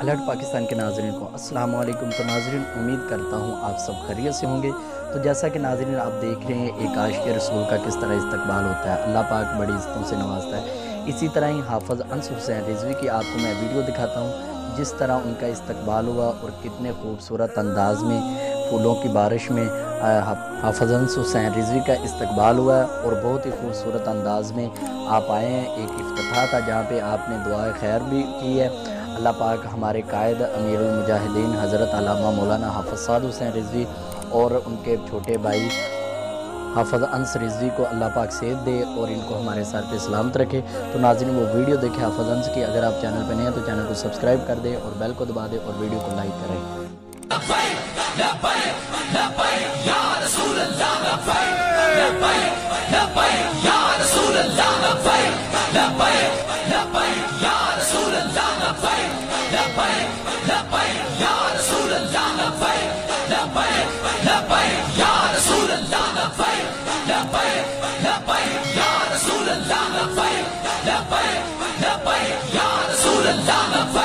Alert Pakistan کے ناظرین کو السلام علیکم۔ تو ناظرین امید کرتا ہوں آپ سب خیریت سے ہوں گے۔ تو جیسا کہ ناظرین آپ دیکھ رہے ہیں ایک عاشق رسول کا کس طرح استقبال ہوتا ہے، اللہ پاک بڑی عزتوں سے نوازتا ہے۔ اسی طرح ہی حافظ انس حسین رضوی کی آپ کو میں ویڈیو دکھاتا ہوں جس طرح ان کا استقبال ہوا اور کتنے خوبصورت انداز میں پھولوں کی بارش میں حافظ انس حسین رضوی کا استقبال ہوا اور بہت ہی خوبصورت انداز میں آپ آئے ہیں۔ ایک افتتاح تھا جہاں پہ آپ نے دعائے خیر بھی کی ہے۔ اللہ پاک ہمارے قائد امیر المجاہدین حضرت علامہ مولانا حافظ سعد حسین رضوی اور ان کے چھوٹے بھائی حافظ انس رضوی کو اللہ پاک صحت دے اور ان کو ہمارے سر پہ سلامت رکھے۔ تو ناظرین وہ ویڈیو دیکھیں حافظ انس کی۔ اگر آپ چینل پہ نئے ہیں تو چینل کو سبسکرائب کر دیں اور بیل کو دبا دیں اور ویڈیو کو لائک کریں۔ Ya Rasul Allah